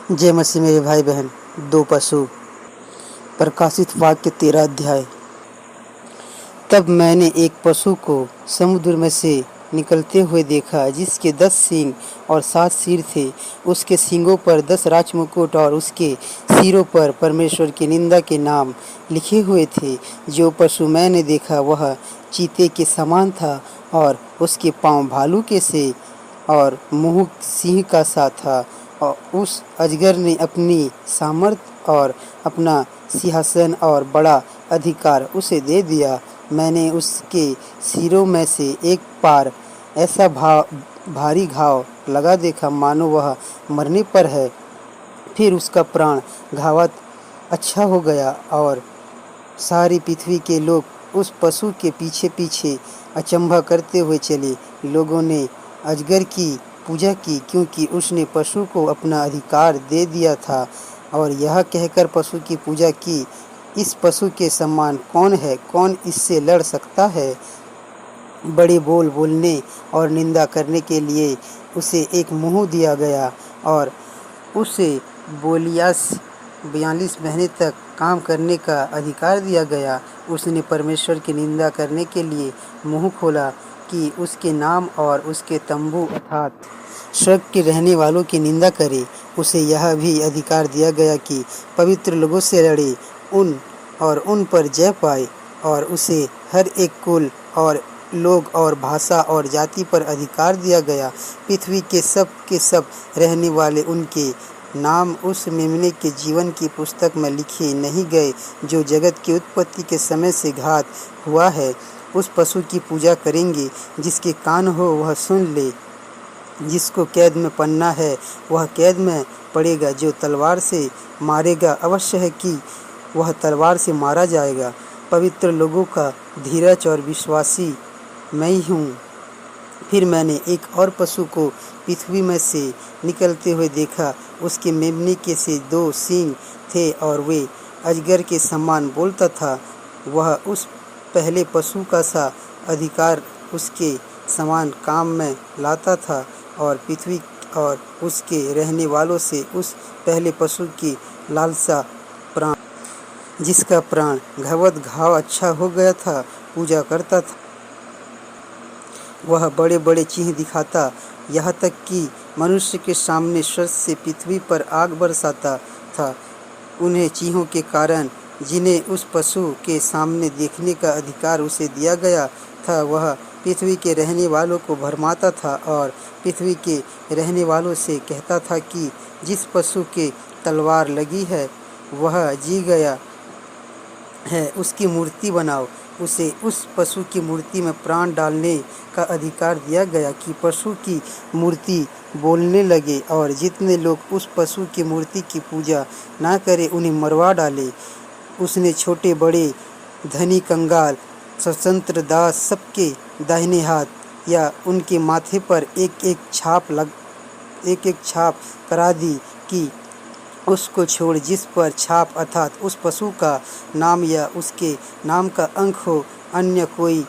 जय मसीह मेरे भाई बहन। दो पशु। प्रकाशित वाक्य 13 अध्याय। तब मैंने एक पशु को समुद्र में से निकलते हुए देखा, जिसके 10 सींग और 7 सिर थे। उसके सींगों पर 10 राजमुकुट और उसके सिरों पर परमेश्वर की निंदा के नाम लिखे हुए थे। जो पशु मैंने देखा वह चीते के समान था, और उसके पांव भालू के से और मुंह सिंह का सा था। और उस अजगर ने अपनी सामर्थ और अपना सिंहासन और बड़ा अधिकार उसे दे दिया। मैंने उसके सिरों में से एक पार ऐसा भारी घाव लगा देखा, मानो वह मरने पर है। फिर उसका प्राण घावत अच्छा हो गया, और सारी पृथ्वी के लोग उस पशु के पीछे पीछे अचंभा करते हुए चले। लोगों ने अजगर की पूजा की, क्योंकि उसने पशु को अपना अधिकार दे दिया था, और यह कहकर पशु की पूजा की, इस पशु के समान कौन है? कौन इससे लड़ सकता है? बड़े बोल बोलने और निंदा करने के लिए उसे एक मुंह दिया गया, और उसे 42 महीने तक काम करने का अधिकार दिया गया। उसने परमेश्वर की निंदा करने के लिए मुंह खोला कि उसके नाम और उसके तंबू अर्थात स्वर्ग के रहने वालों की निंदा करे। उसे यह भी अधिकार दिया गया कि पवित्र लोगों से लड़े उन पर जय पाए, और उसे हर एक कुल और लोग और भाषा और जाति पर अधिकार दिया गया। पृथ्वी के सब रहने वाले उनके नाम उस मेमने के जीवन की पुस्तक में लिखे नहीं गए, जो जगत की उत्पत्ति के समय से घात हुआ है। उस पशु की पूजा करेंगे। जिसके कान हो वह सुन ले। जिसको कैद में पड़ना है वह कैद में पड़ेगा। जो तलवार से मारेगा, अवश्य है कि वह तलवार से मारा जाएगा। पवित्र लोगों का धीरज और विश्वासी मैं ही हूँ। फिर मैंने एक और पशु को पृथ्वी में से निकलते हुए देखा। उसके मेमने के से 2 सींग थे, और वे अजगर के समान बोलता था। वह उस पहले पशु का सा अधिकार उसके समान काम में लाता था, और पृथ्वी और उसके रहने वालों से उस पहले पशु की लालसा प्राण, जिसका प्राण घावत घाव अच्छा हो गया था, पूजा करता था। वह बड़े बड़े चिन्ह दिखाता, यहाँ तक कि मनुष्य के सामने स्वर्ग से पृथ्वी पर आग बरसाता था। उन्हें चिन्हों के कारण, जिन्हें उस पशु के सामने देखने का अधिकार उसे दिया गया था, वह पृथ्वी के रहने वालों को भरमाता था, और पृथ्वी के रहने वालों से कहता था कि जिस पशु के तलवार लगी है वह जी गया है, उसकी मूर्ति बनाओ। उसे उस पशु की मूर्ति में प्राण डालने का अधिकार दिया गया कि पशु की मूर्ति बोलने लगे, और जितने लोग उस पशु की मूर्ति की पूजा ना करें उन्हें मरवा डाले। उसने छोटे बड़े, धनी कंगाल, स्वतंत्र दास सबके दाहिने हाथ या उनके माथे पर एक एक छाप करा दी कि उसको छोड़ जिस पर छाप अर्थात उस पशु का नाम या उसके नाम का अंक हो, अन्य कोई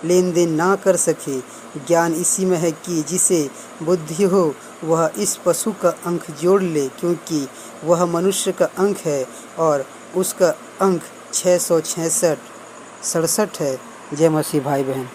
लेन देन ना कर सके। ज्ञान इसी में है कि जिसे बुद्धि हो वह इस पशु का अंक जोड़ ले, क्योंकि वह मनुष्य का अंक है, और उसका अंक 666 67 है। जय मसीह भाई बहन।